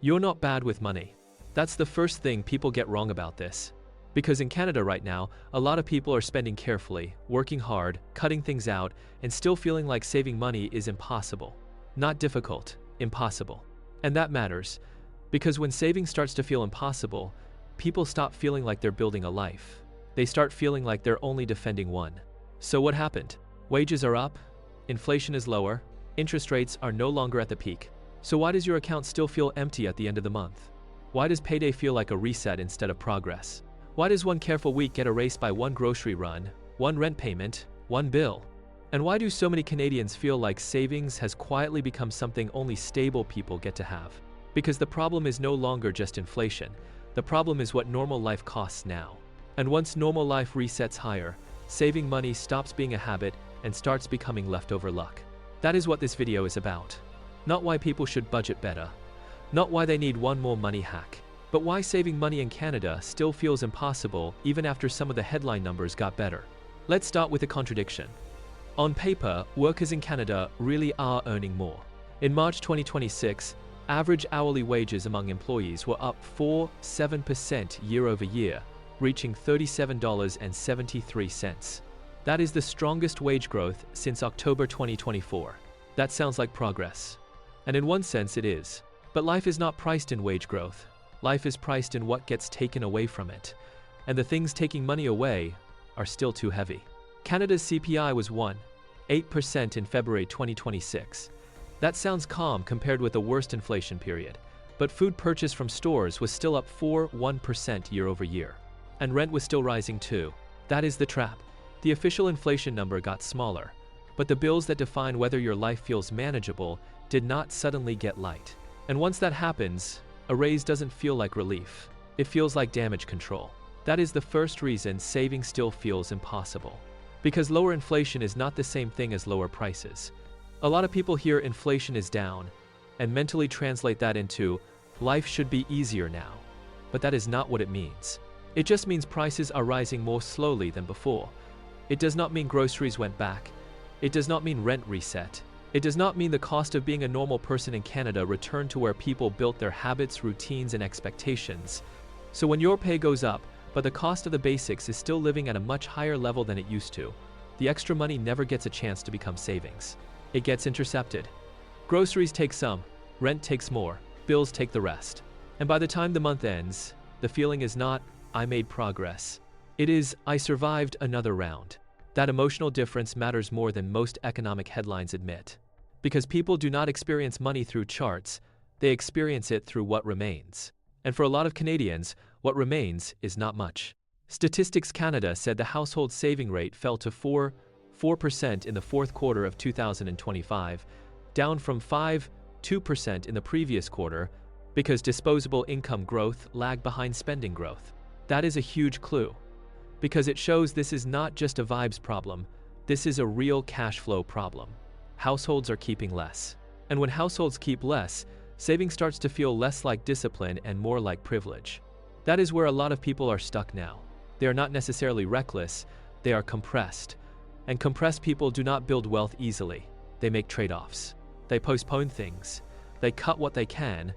You're not bad with money. That's the first thing people get wrong about this. Because in Canada right now, a lot of people are spending carefully, working hard, cutting things out, and still feeling like saving money is impossible. Not difficult, impossible. And that matters, because when saving starts to feel impossible, people stop feeling like they're building a life. They start feeling like they're only defending one. So what happened? Wages are up, inflation is lower, interest rates are no longer at the peak. So why does your account still feel empty at the end of the month? Why does payday feel like a reset instead of progress? Why does one careful week get erased by one grocery run, one rent payment, one bill? And why do so many Canadians feel like savings has quietly become something only stable people get to have? Because the problem is no longer just inflation. The problem is what normal life costs now. And once normal life resets higher, saving money stops being a habit and starts becoming leftover luck. That is what this video is about. Not why people should budget better. Not why they need one more money hack. But why saving money in Canada still feels impossible even after some of the headline numbers got better. Let's start with a contradiction. On paper, workers in Canada really are earning more. In March 2026, average hourly wages among employees were up 7% year over year, reaching $37.73. That is the strongest wage growth since October 2024. That sounds like progress. And in one sense it is. But life is not priced in wage growth. Life is priced in what gets taken away from it. And the things taking money away are still too heavy. Canada's CPI was 1.8% in February 2026. That sounds calm compared with the worst inflation period. But food purchased from stores was still up 1% year over year. And rent was still rising too. That is the trap. The official inflation number got smaller. But the bills that define whether your life feels manageable did not suddenly get light. And once that happens, a raise doesn't feel like relief. It feels like damage control. That is the first reason saving still feels impossible. Because lower inflation is not the same thing as lower prices. A lot of people hear inflation is down and mentally translate that into life should be easier now. But that is not what it means. It just means prices are rising more slowly than before. It does not mean groceries went back. It does not mean rent reset. It does not mean the cost of being a normal person in Canada returned to where people built their habits, routines, and expectations. So when your pay goes up, but the cost of the basics is still living at a much higher level than it used to, the extra money never gets a chance to become savings. It gets intercepted. Groceries take some, rent takes more, bills take the rest. And by the time the month ends, the feeling is not, I made progress. It is, I survived another round. That emotional difference matters more than most economic headlines admit. Because people do not experience money through charts, they experience it through what remains. And for a lot of Canadians, what remains is not much. Statistics Canada said the household saving rate fell to 4% in the fourth quarter of 2025, down from 5.2% in the previous quarter, because disposable income growth lagged behind spending growth. That is a huge clue. Because it shows this is not just a vibes problem, this is a real cash flow problem. Households are keeping less. And when households keep less, saving starts to feel less like discipline and more like privilege. That is where a lot of people are stuck now. They are not necessarily reckless, they are compressed. And compressed people do not build wealth easily. They make trade-offs. They postpone things. They cut what they can.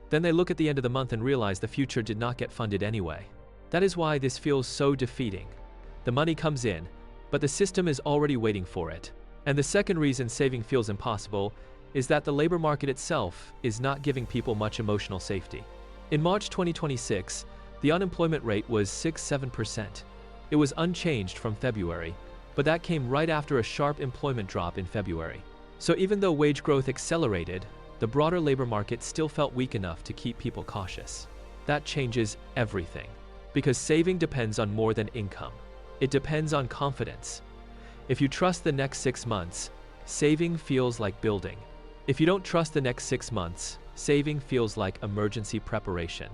Then they look at the end of the month and realize the future did not get funded anyway. That is why this feels so defeating. The money comes in, but the system is already waiting for it. And the second reason saving feels impossible is that the labor market itself is not giving people much emotional safety. In March 2026, the unemployment rate was 6.7%. It was unchanged from February, but that came right after a sharp employment drop in February. So even though wage growth accelerated, the broader labor market still felt weak enough to keep people cautious. That changes everything. Because saving depends on more than income. It depends on confidence. If you trust the next 6 months, saving feels like building. If you don't trust the next 6 months, saving feels like emergency preparation.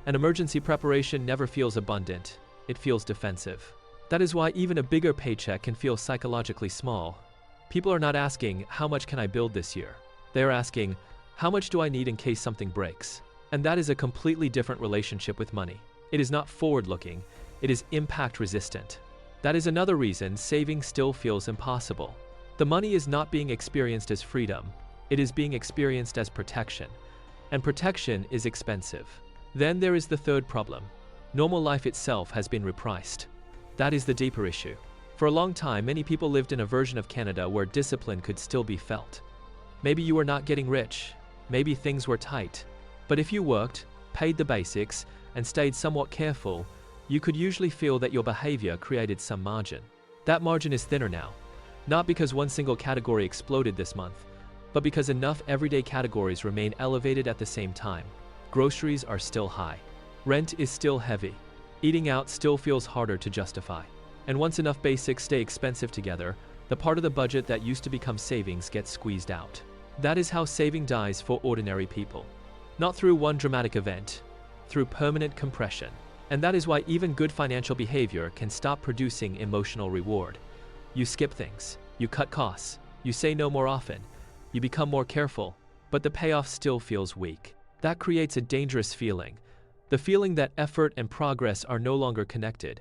And emergency preparation never feels abundant, it feels defensive. That is why even a bigger paycheck can feel psychologically small. People are not asking, how much can I build this year? They are asking, how much do I need in case something breaks? And that is a completely different relationship with money. It is not forward-looking, it is impact-resistant. That is another reason saving still feels impossible. The money is not being experienced as freedom, it is being experienced as protection. and protection is expensive. Then there is the third problem. Normal life itself has been repriced. That is the deeper issue. For a long time, many people lived in a version of Canada where discipline could still be felt. Maybe you were not getting rich, maybe things were tight. But if you worked, paid the basics, and stayed somewhat careful, you could usually feel that your behavior created some margin. That margin is thinner now. Not because one single category exploded this month, but because enough everyday categories remain elevated at the same time. Groceries are still high. Rent is still heavy. Eating out still feels harder to justify. And once enough basics stay expensive together, the part of the budget that used to become savings gets squeezed out. That is how saving dies for ordinary people. Not through one dramatic event, through permanent compression. And that is why even good financial behavior can stop producing emotional reward. You skip things, you cut costs, you say no more often, you become more careful, but the payoff still feels weak. That creates a dangerous feeling. The feeling that effort and progress are no longer connected.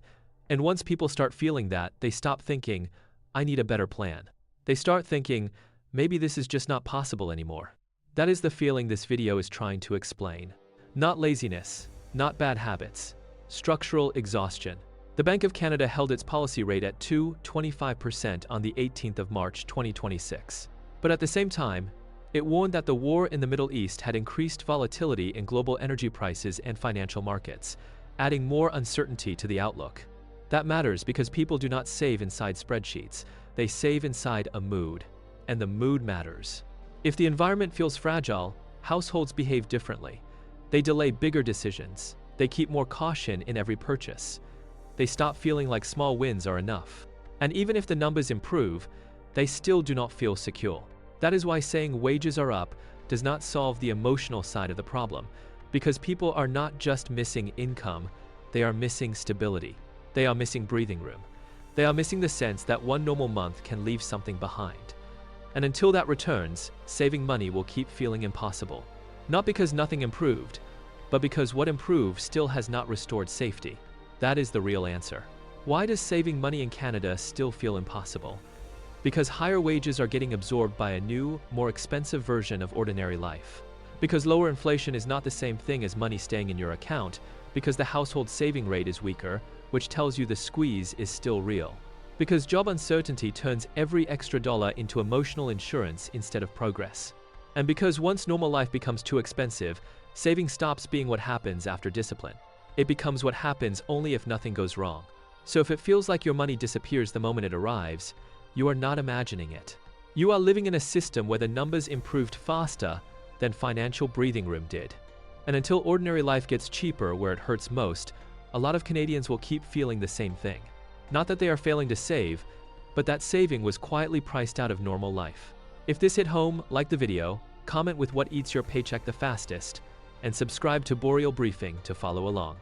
And once people start feeling that, they stop thinking, I need a better plan. They start thinking, maybe this is just not possible anymore. That is the feeling this video is trying to explain. Not laziness, not bad habits. Structural exhaustion. The Bank of Canada held its policy rate at 2.25% on the 18th of March 2026. But at the same time, it warned that the war in the Middle East had increased volatility in global energy prices and financial markets, adding more uncertainty to the outlook. That matters because people do not save inside spreadsheets, they save inside a mood. And the mood matters. If the environment feels fragile, households behave differently. They delay bigger decisions. They keep more caution in every purchase. They stop feeling like small wins are enough. And even if the numbers improve, they still do not feel secure. That is why saying wages are up does not solve the emotional side of the problem, because people are not just missing income, they are missing stability. They are missing breathing room. They are missing the sense that one normal month can leave something behind. And until that returns, saving money will keep feeling impossible. Not because nothing improved, but because what improved still has not restored safety. That is the real answer. Why does saving money in Canada still feel impossible? Because higher wages are getting absorbed by a new, more expensive version of ordinary life. Because lower inflation is not the same thing as money staying in your account, because the household saving rate is weaker, which tells you the squeeze is still real. Because job uncertainty turns every extra dollar into emotional insurance instead of progress. And because once normal life becomes too expensive, saving stops being what happens after discipline. It becomes what happens only if nothing goes wrong. So if it feels like your money disappears the moment it arrives, you are not imagining it. You are living in a system where the numbers improved faster than financial breathing room did. And until ordinary life gets cheaper where it hurts most, a lot of Canadians will keep feeling the same thing. Not that they are failing to save, but that saving was quietly priced out of normal life. If this hit home, like the video, comment with what eats your paycheck the fastest, and subscribe to Boreal Briefing to follow along.